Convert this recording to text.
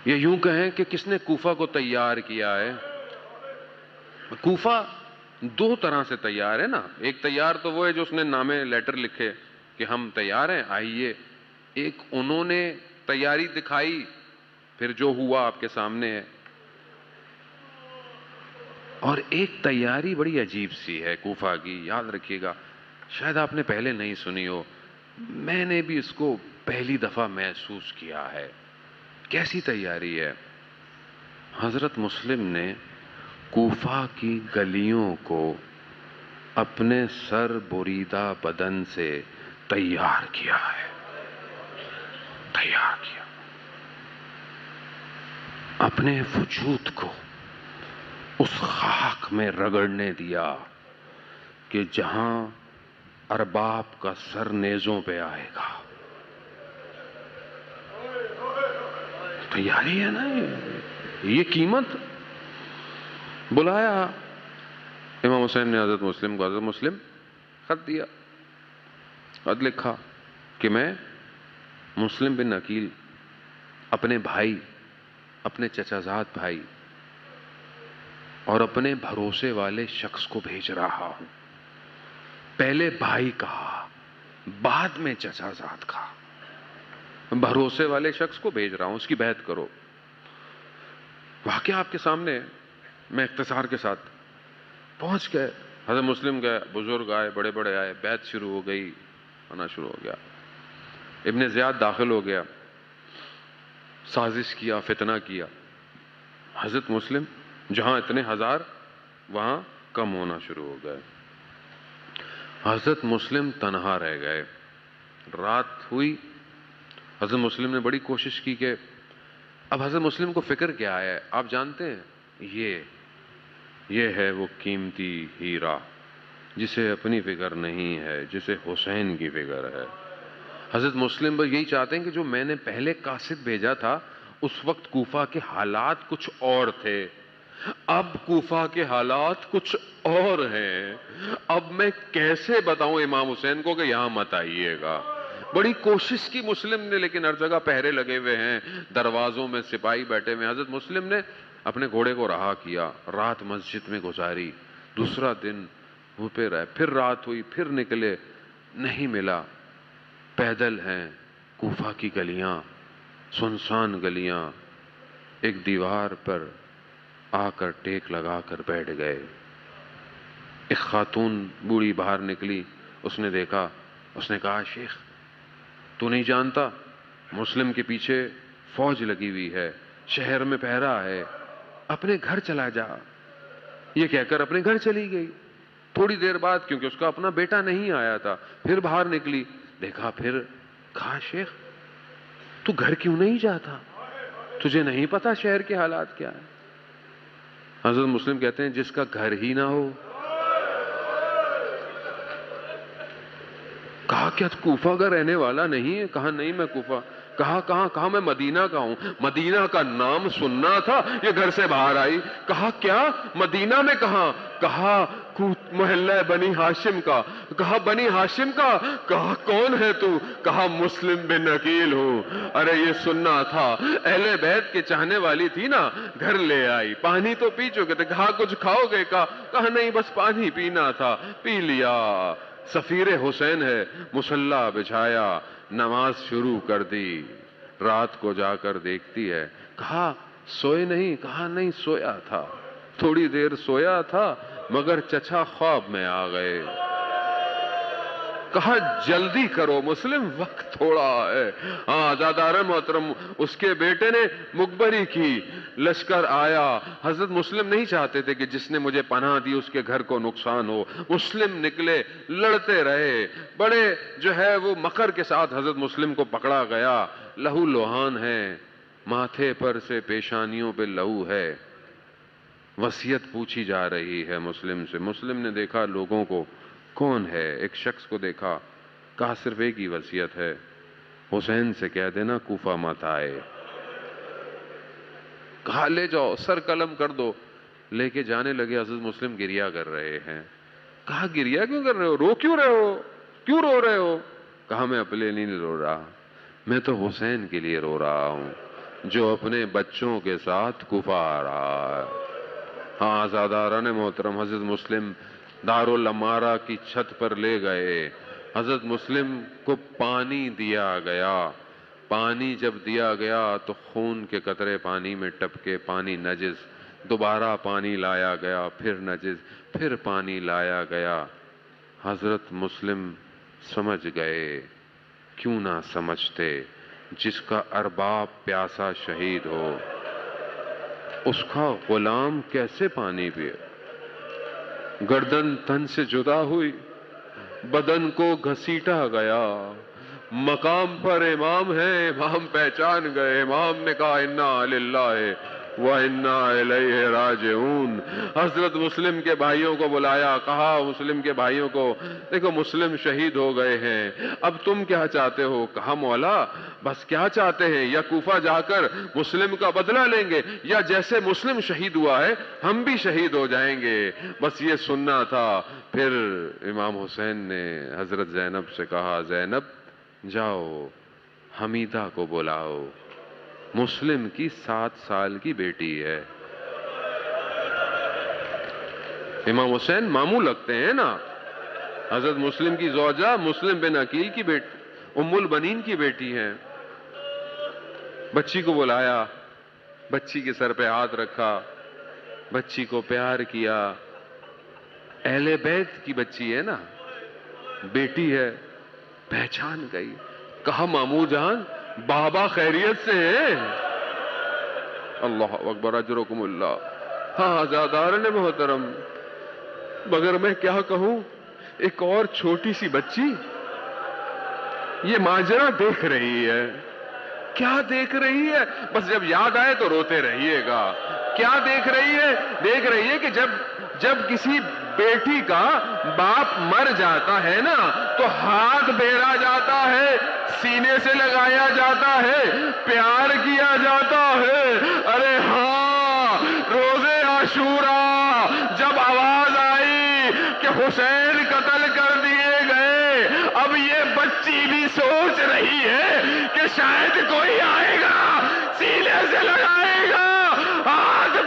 یا یوں کہیں کہ کس نے کوفہ کو تیار کیا ہے؟ کوفہ دو طرح سے تیار ہے نا. ایک تیار تو وہ ہے جو اس نے نامے لیٹر لکھے کہ ہم تیار ہیں آئیے. ایک انہوں نے تیاری دکھائی، پھر جو ہوا آپ کے سامنے ہے. اور ایک تیاری بڑی عجیب سی ہے کوفہ کی، یاد رکھیے گا، شاید آپ نے پہلے نہیں سنی ہو، میں نے بھی اس کو پہلی دفعہ محسوس کیا ہے. کیسی تیاری ہے؟ حضرت مسلم نے کوفہ کی گلیوں کو اپنے سر بریدہ بدن سے تیار کیا ہے. تیار کیا، اپنے وجود کو اس خاک میں رگڑنے دیا کہ جہاں ارباب کا سر نیزوں پہ آئے گا. تیاری ہے نا یہ قیمت. بلایا امام حسین نے حضرت مسلم کو. حضرت مسلم خط دیا، خط لکھا کہ میں مسلم بن عقیل اپنے بھائی، اپنے چچا زاد بھائی اور اپنے بھروسے والے شخص کو بھیج رہا ہوں. پہلے بھائی کہا، بعد میں چچا زاد کہا. بھروسے والے شخص کو بھیج رہا ہوں، اس کی بیعت کرو. واقعہ آپ کے سامنے ہے، میں اختصار کے ساتھ. پہنچ گئے، حضرت مسلم گئے، بزرگ آئے، بڑے بڑے آئے، بیعت شروع ہو گئی، آنا شروع ہو گیا. ابن زیاد داخل ہو گیا، سازش کیا، فتنہ کیا. حضرت مسلم جہاں اتنے ہزار وہاں کم ہونا شروع ہو گئے. حضرت مسلم تنہا رہ گئے. رات ہوئی. حضرت مسلم نے بڑی کوشش کی کہ اب حضرت مسلم کو فکر کیا ہے آپ جانتے ہیں، یہ ہے وہ قیمتی ہیرا جسے اپنی فکر نہیں ہے، جسے حسین کی فکر ہے. حضرت مسلم بس یہی چاہتے ہیں کہ جو میں نے پہلے قاصد بھیجا تھا اس وقت کوفہ کے حالات کچھ اور تھے، اب کوفہ کے حالات کچھ اور ہیں. اب میں کیسے بتاؤں امام حسین کو کہ یہاں مت آئیے گا. بڑی کوشش کی مسلم نے، لیکن ہر جگہ پہرے لگے ہوئے ہیں، دروازوں میں سپاہی بیٹھے ہوئے. حضرت مسلم نے اپنے گھوڑے کو رہا کیا، رات مسجد میں گزاری. دوسرا دن وہ پہ رہے، پھر رات ہوئی، پھر نکلے، نہیں ملا. پیدل ہیں کوفہ کی گلیاں، سنسان گلیاں. ایک دیوار پر آ کر ٹیک لگا کر بیٹھ گئے. ایک خاتون بوڑھی باہر نکلی، اس نے دیکھا، اس نے کہا شیخ تو نہیں جانتا مسلم کے پیچھے فوج لگی ہوئی ہے، شہر میں پہرا ہے، اپنے گھر چلا جا. یہ کہہ کر اپنے گھر چلی گئی. تھوڑی دیر بعد، کیونکہ اس کا اپنا بیٹا نہیں آیا تھا، پھر باہر نکلی، دیکھا، پھر کہا شیخ تو گھر کیوں نہیں جاتا، تجھے نہیں پتا شہر کے حالات کیا ہے؟ حضرت مسلم کہتے ہیں جس کا گھر ہی نہ ہو. کہا کیا کوفہ کا رہنے والا نہیں ہے؟ کہا نہیں میں کوفہ. کہا میں مدینہ کا ہوں. مدینہ کا نام سننا تھا، یہ گھر سے باہر آئی. کہا کیا مدینہ میں کہاں؟ کہا محلہ بنی ہاشم کا. کہا بنی ہاشم کا؟ کہا کون ہے تو؟ کہا مسلم بن عقیل ہوں. ارے یہ سننا تھا، اہل بیت کے چاہنے والی تھی نا، گھر لے آئی. پانی تو پی چکے تھے. کہا کچھ کھاؤ گے؟ کہا نہیں بس پانی پینا تھا، پی لیا. سفیر حسین ہے، مصلی بچھایا، نماز شروع کر دی. رات کو جا کر دیکھتی ہے. کہا سوئے نہیں؟ کہا نہیں سویا تھا، تھوڑی دیر سویا تھا مگر چچا خواب میں آ گئے. کہا جلدی کرو مسلم، وقت تھوڑا ہے. ہاں آزادار محترم، اس کے بیٹے نے مقبری کی، لشکر آیا. حضرت مسلم نہیں چاہتے تھے کہ جس نے مجھے پناہ دی اس کے گھر کو نقصان ہو. مسلم نکلے، لڑتے رہے، بڑے جو ہے وہ مکر کے ساتھ حضرت مسلم کو پکڑا گیا. لہو لوہان ہے، ماتھے پر سے پیشانیوں پہ لہو ہے. وصیت پوچھی جا رہی ہے مسلم سے. مسلم نے دیکھا لوگوں کو، کون ہے؟ ایک شخص کو دیکھا. کہا صرف ایک ہی وصیت ہے، حسین سے کہہ دینا کوفہ مت آئے. کہا لے جاؤ، سر قلم کر دو. لے کے جانے لگے. حضرت مسلم گریا کر رہے ہیں. کہا گریا کیوں کر رہے ہو؟ رو کیوں رہے ہو؟ کیوں رو رہے ہو؟ کہا میں اپنے نہیں رو رہا، میں تو حسین کے لیے رو رہا ہوں. جو اپنے بچوں کے ساتھ کفار آئے۔ ہاں آزاداران محترم، حضرت مسلم دارالامارہ کی چھت پر لے گئے، حضرت مسلم کو پانی دیا گیا۔ پانی جب دیا گیا تو خون کے قطرے پانی میں ٹپکے، پانی نجس، دوبارہ پانی لایا گیا، پھر نجس، پھر پانی لایا گیا۔ حضرت مسلم سمجھ گئے، کیوں نہ سمجھتے، جس کا ارباب پیاسا شہید ہو اس کا غلام کیسے پانی پیے؟ گردن تن سے جدا ہوئی، بدن کو گھسیٹا گیا، مقام پر امام ہے، امام پہچان گئے، امام نے کہا انا للہ وَإِنَّا إِلَيْهِ رَاجِعُونَ۔ حضرت مسلم کے بھائیوں کو بلایا، کہا مسلم کے بھائیوں کو، دیکھو مسلم شہید ہو گئے ہیں، اب تم کیا چاہتے ہو؟ کہا مولا بس کیا چاہتے ہیں، یا کوفہ جا کر مسلم کا بدلہ لیں گے، یا جیسے مسلم شہید ہوا ہے ہم بھی شہید ہو جائیں گے، بس یہ سننا تھا۔ پھر امام حسین نے حضرت زینب سے کہا زینب جاؤ حمیدہ کو بلاؤ، مسلم کی 7 سال کی بیٹی ہے۔ امام حسین ماموں لگتے ہیں نا، حضرت مسلم کی زوجہ مسلم بن عقیل کی بیٹی، ام البنین کی بیٹی ہیں۔ بچی کو بلایا، بچی کے سر پہ ہاتھ رکھا، بچی کو پیار کیا، اہل بیت کی بچی ہے نا، بیٹی ہے، پہچان گئی، کہا ماموں جان بابا خیریت سے ہیں؟ اللہ اکبر، اجرکم اللہ۔ ہاں آزاداران محترم، مگر میں کیا کہوں، ایک اور چھوٹی سی بچی یہ ماجرا دیکھ رہی ہے۔ کیا دیکھ رہی ہے؟ بس جب یاد آئے تو روتے رہیے گا۔ کیا دیکھ رہی ہے؟ دیکھ رہی ہے کہ جب کسی بیٹی کا باپ مر جاتا ہے نا تو ہاتھ پھیرا جاتا ہے، سینے سے لگایا جاتا ہے، پیار کیا جاتا ہے۔ ارے ہاں، روزے عاشوراء جب آواز آئی کہ حسین قتل کر دیے گئے، اب یہ بچی بھی سوچ رہی ہے کہ شاید کوئی آئے گا، سینے سے لگائے گا، ہاتھ